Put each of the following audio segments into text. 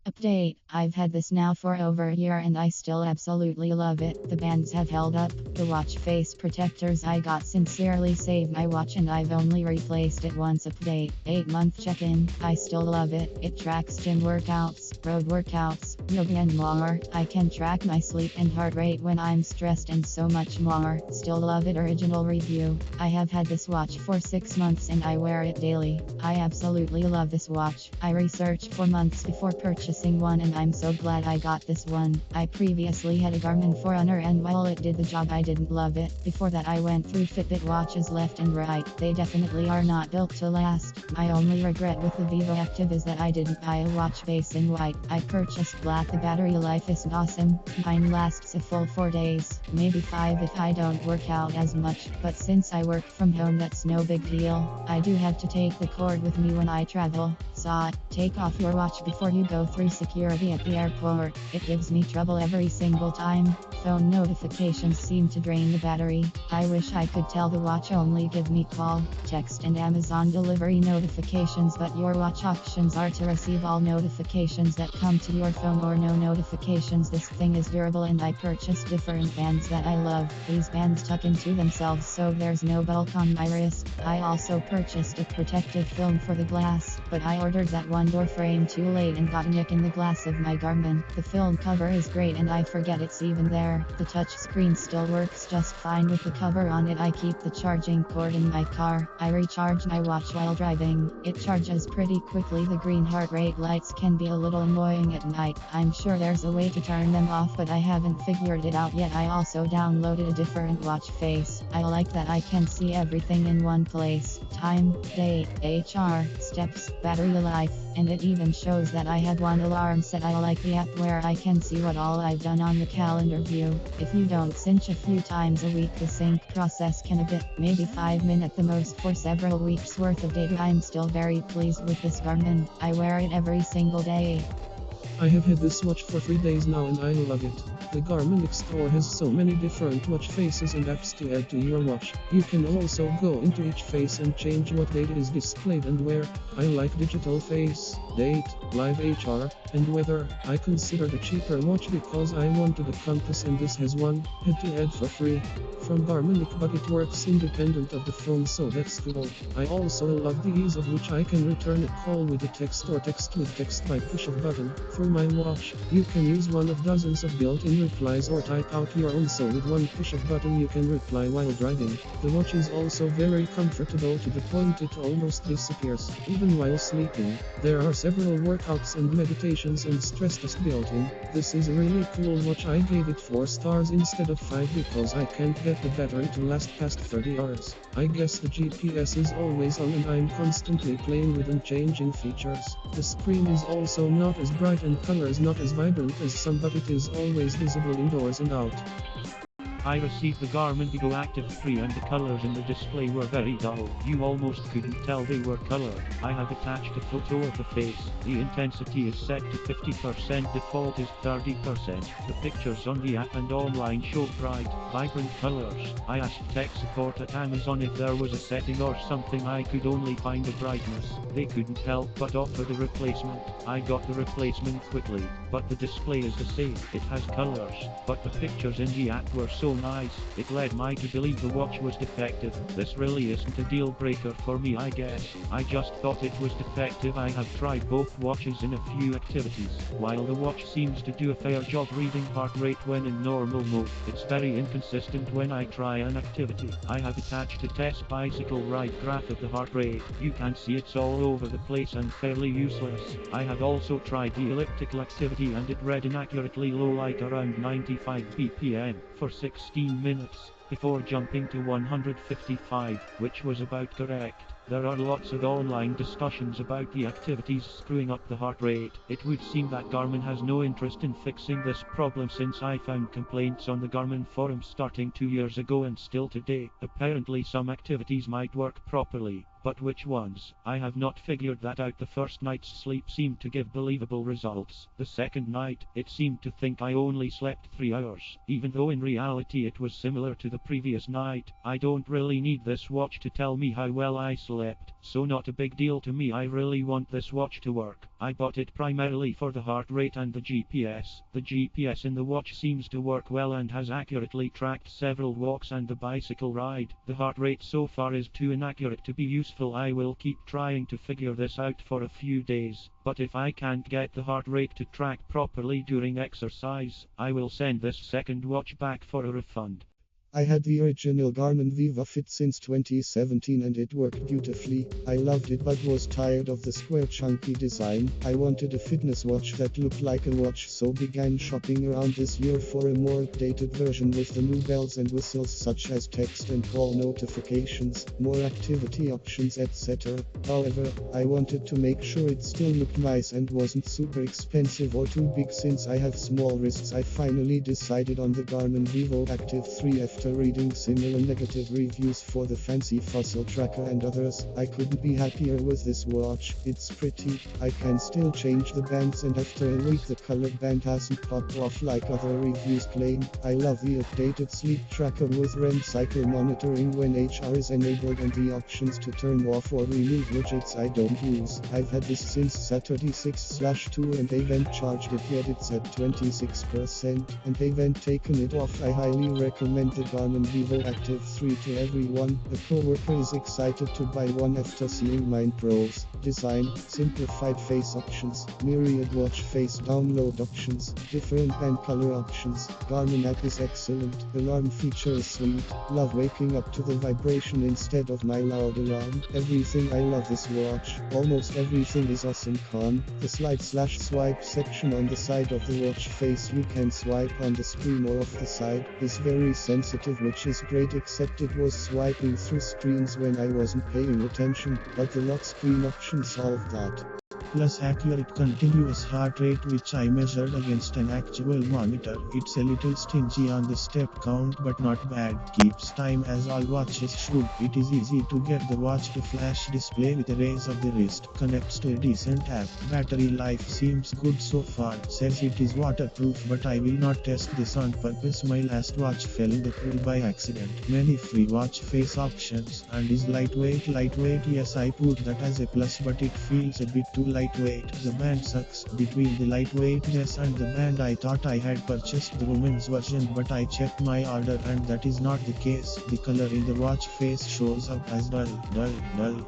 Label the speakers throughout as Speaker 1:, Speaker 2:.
Speaker 1: Update. I've had this now for over a year and I still absolutely love it. The bands have held up. The watch face protectors I got sincerely saved my watch and I've only replaced it once. Update. 8-month check-in. I still love it. It tracks gym workouts, road workouts, yoga and more. I can track my sleep and heart rate when I'm stressed and so much more. Still love it. Original review. I have had this watch for 6 months and I wear it daily. I absolutely love this watch. I researched for months before purchasing one and I'm so glad I got this one. I previously had a Garmin Forerunner and while it did the job I didn't love it. Before that I went through Fitbit watches left and right. They definitely are not built to last. My only regret with the Vivoactive is that I didn't buy a watch base in white. I purchased black. The battery life is awesome. Mine lasts a full 4 days, maybe 5 if I don't work out as much, but since I work from home that's no big deal. I do have to take the cord with me when I travel. Saw it. Take off your watch before you go through security at the airport. It gives me trouble every single time. Phone notifications seem to drain the battery. I wish I could tell the watch only give me call, text and Amazon delivery notifications, but your watch options are to receive all notifications that come to your phone or no notifications. This thing is durable and I purchased different bands that I love. These bands tuck into themselves so there's no bulk on my wrist. I also purchased a protective film for the glass, but I ordered that one door frame too late and got a nick in the glass of my Garmin. The film cover is great and I forget it's even there. The touch screen still works just fine with the cover on it. I keep the charging cord in my car. I recharge my watch while driving. It charges pretty quickly. The green heart rate lights can be a little annoying at night. I'm sure there's a way to turn them off but I haven't figured it out yet. I also downloaded a different watch face. I like that I can see everything in one place. Time, date, HR, steps, battery life, and it even shows that I had one alarm set. I like the app where I can see what all I've done on the calendar view. If you don't cinch a few times a week, the sync process can a bit, maybe 5 minutes the most for several weeks worth of data. I'm still very pleased with this Garmin. I wear it every single day.
Speaker 2: I have had this watch for 3 days now and I love it. The Garmin Explorer has so many different watch faces and apps to add to your watch. You can also go into each face and change what data is displayed and where. I like digital face, date, live HR, and weather. I considered a cheaper watch because I wanted a compass and this has one. Had to add for free from Garmin, but it works independent of the phone, so that's cool. I also love the ease of which I can return a call with a text or text with text by push of button. Through my watch, you can use one of dozens of built-in replies or type out your own, so with one push of button you can reply while driving. The watch is also very comfortable to the point it almost disappears, even while sleeping. There are several workouts and meditations and stress tests built in. This is a really cool watch. I gave it 4 stars instead of 5 because I can't get the battery to last past 30 hours. I guess the GPS is always on and I'm constantly playing with and changing features. The screen is also not as bright and colors not as vibrant as some, but it is always visible indoors and out.
Speaker 3: I received the Garmin Vivoactive 3 and the colors in the display were very dull. You almost couldn't tell they were colored. I have attached a photo of the face. The intensity is set to 50%, default is 30%. The pictures on the app and online show bright, vibrant colors. I asked tech support at Amazon if there was a setting or something I could only find the brightness. They couldn't help but offer the replacement. I got the replacement quickly, but the display is the same. It has colors, but the pictures in the app were so nice, it led me to believe the watch was defective. This really isn't a deal breaker for me, I guess. I just thought it was defective. I have tried both watches in a few activities. While the watch seems to do a fair job reading heart rate when in normal mode, it's very inconsistent when I try an activity. I have attached a test bicycle ride graph of the heart rate. You can see it's all over the place and fairly useless. I have also tried the elliptical activity and it read inaccurately low, like around 95 BPM, for 16 minutes, before jumping to 155, which was about correct. There are lots of online discussions about the activities screwing up the heart rate. It would seem that Garmin has no interest in fixing this problem, since I found complaints on the Garmin forum starting 2 years ago and still today. Apparently some activities might work properly, But which ones? I have not figured that out. The first night's sleep seemed to give believable results. The second night, it seemed to think I only slept 3 hours, even though in reality it was similar to the previous night. I don't really need this watch to tell me how well I slept, so not a big deal to me. I really want this watch to work. I bought it primarily for the heart rate and the GPS. The GPS in the watch seems to work well and has accurately tracked several walks and the bicycle ride. The heart rate so far is too inaccurate to be useful. I will keep trying to figure this out for a few days, but if I can't get the heart rate to track properly during exercise, I will send this second watch back for a refund.
Speaker 2: I had the original Garmin Vivafit since 2017 and it worked beautifully. I loved it but was tired of the square chunky design. I wanted a fitness watch that looked like a watch, so began shopping around this year for a more updated version with the new bells and whistles such as text and call notifications, more activity options, etc. However, I wanted to make sure it still looked nice and wasn't super expensive or too big. Since I have small wrists, I finally decided on the Garmin Vivoactive 3 after reading similar negative reviews for the fancy fossil tracker and others. I couldn't be happier with this watch. It's pretty, I can still change the bands, and after a week the colored band hasn't popped off like other reviews claim. I love the updated sleep tracker with REM cycle monitoring when HR is enabled and the options to turn off or remove widgets I don't use. I've had this since Saturday 6/2 and they haven't charged it yet. It's at 26% and they haven't taken it off. I highly recommend the Garmin Vivoactive 3 to everyone. A coworker is excited to buy one after seeing mine. Pros: design, simplified face options, myriad watch face download options, different band color options. Garmin app is excellent. Alarm feature is sweet. Love waking up to the vibration instead of my loud alarm. Everything I love this watch. Almost everything is awesome. Con: the slide/swipe section on the side of the watch face, you can swipe on the screen or off the side, is very sensitive, which is great, except it was swiping through screens when I wasn't paying attention, but the lock screen option solved that. Plus accurate continuous heart rate, which I measured against an actual monitor. It's a little stingy on the step count but not bad. Keeps time as all watches should. It is easy to get the watch to flash display with a raise of the wrist. Connects to a decent app. Battery life seems good so far. Says it is waterproof, but I will not test this on purpose. My last watch fell in the pool by accident. Many free watch face options. And is lightweight. Yes, I put that as a plus, but it feels a bit too lightweight. The band sucks. Between the lightweightness and the band, I thought I had purchased the women's version, but I checked my order and that is not the case. The color in the watch face shows up as dull.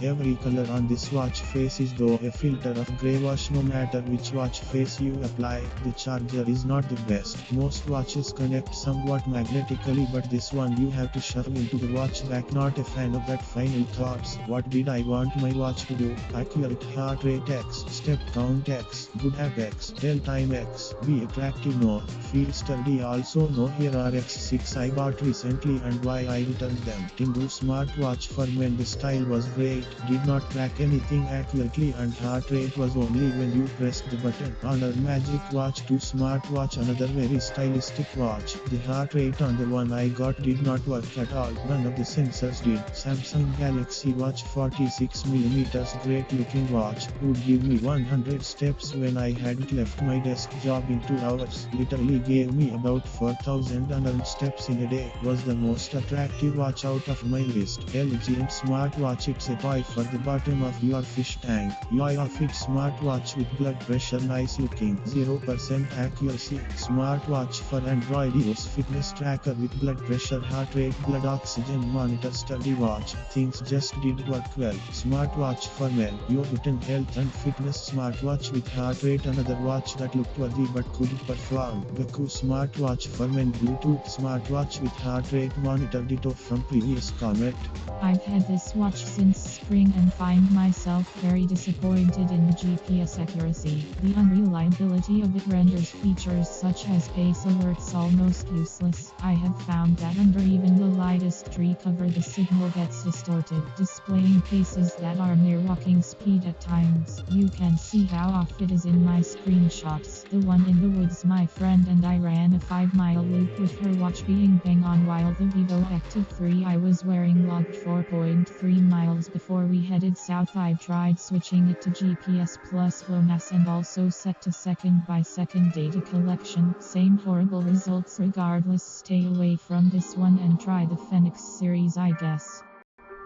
Speaker 2: Every color on this watch face is though a filter of grey wash no matter which watch face you apply. The charger is not the best. Most watches connect somewhat magnetically, but this one you have to shove into the watch back. Not a fan of that. Final thoughts. What did I want my watch to do? Accurate heart rate X, step count X, good app X, tell time X, be attractive no, feel sturdy also no. Here are X6 I bought recently and why I returned them. Tingu smartwatch for men. The style was great, did not track anything accurately and heart rate was only when you pressed the button. Honor Magic Watch 2 smartwatch, another very stylistic watch. The heart rate on the one I got did not work at all, none of the sensors did. Samsung Galaxy Watch 46mm, great looking watch, would give me 100 steps when I hadn't left my desk job in 2 hours. Literally gave me about 4,000 unearned steps in a day. Was the most attractive watch out of my list. Elegant smartwatch. It's a toy for the bottom of your fish tank. UI fit smartwatch with blood pressure, nice looking, 0% accuracy. Smartwatch for Android use. Fitness tracker with blood pressure, heart rate, blood oxygen monitor. Sturdy watch. Things just did work well. Smartwatch for men. Your written health and fitness smartwatch with heart rate. Another watch that looked worthy but couldn't perform. Gaku smartwatch for men. Bluetooth smartwatch with heart rate monitor. Ditto from previous comment.
Speaker 1: I've had this watch since spring and find myself very disappointed in the GPS accuracy. The unreliability of it renders features such as pace alerts almost useless. I have found that under even the lightest tree cover the signal gets distorted, displaying paces that are near walking speed at times. You can see how off it is in my screenshots. The one in the woods, my friend and I ran a 5-mile loop with her watch being bang on, while the Vivoactive 3 I was wearing logged 4.3 miles before we headed south. I tried switching it to GPS plus GLONASS and also set to second by second data collection. Same horrible results regardless. Stay away from this one and try the Phoenix series, I guess.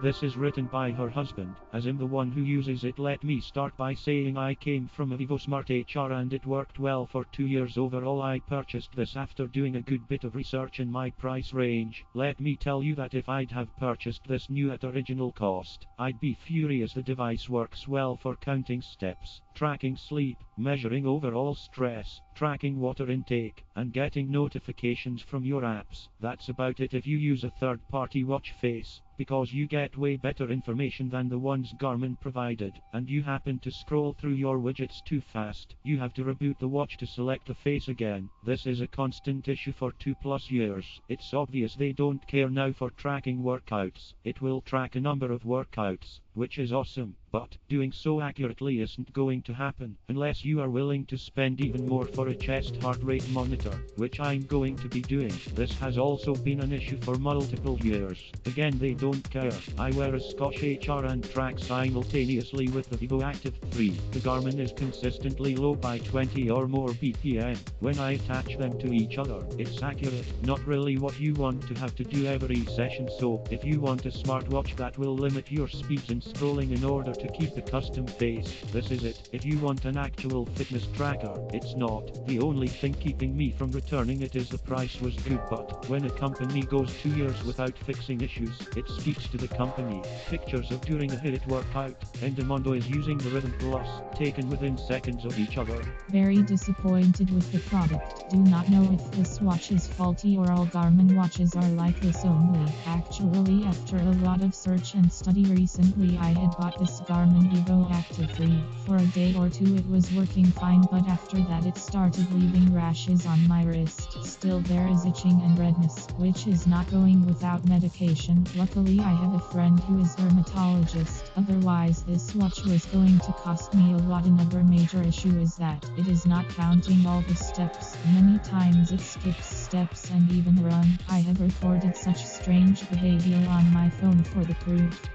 Speaker 3: This is written by her husband, as I'm the one who uses it. Let me start by saying I came from a Vivo Smartwatch and it worked well for 2 years overall. I purchased this after doing a good bit of research in my price range. Let me tell you that if I'd have purchased this new at original cost, I'd be furious. The device works well for counting steps, tracking sleep, measuring overall stress, tracking water intake, and getting notifications from your apps. That's about it if you use a third-party watch face, because you get way better information than the ones Garmin provided, and you happen to scroll through your widgets too fast, you have to reboot the watch to select the face again. This is a constant issue for 2+ years. It's obvious they don't care now for tracking workouts. It will track a number of workouts, which is awesome, but doing so accurately isn't going to happen unless you are willing to spend even more for a chest heart rate monitor, which I'm going to be doing. This has also been an issue for multiple years. Again, they don't care. I wear a Scotch HR and track simultaneously with the Vivoactive 3. The Garmin is consistently low by 20 or more BPM. When I attach them to each other, it's accurate. Not really what you want to have to do every session, so if you want a smartwatch that will limit your speeds in scrolling in order to keep a custom face, this is it. If you want an actual fitness tracker, it's not. The only thing keeping me from returning it is the price was good, but when a company goes 2 years without fixing issues, it speaks to the company. Pictures of during a HIIT workout, and Demondo is using the Rhythm Plus, taken within seconds of each other.
Speaker 1: Very disappointed with the product. Do not know if this watch is faulty or all Garmin watches are like this only. Actually, after a lot of search and study recently, I had bought this Garmin Vivoactive 3. For a day or two it was working fine, but after that it started leaving rashes on my wrist. Still there is itching and redness, which is not going without medication. Luckily I have a friend who is a dermatologist, otherwise this watch was going to cost me a lot. Another major issue is that it is not counting all the steps. Many times it skips steps and even run. I have recorded such strange behavior on my phone for the proof.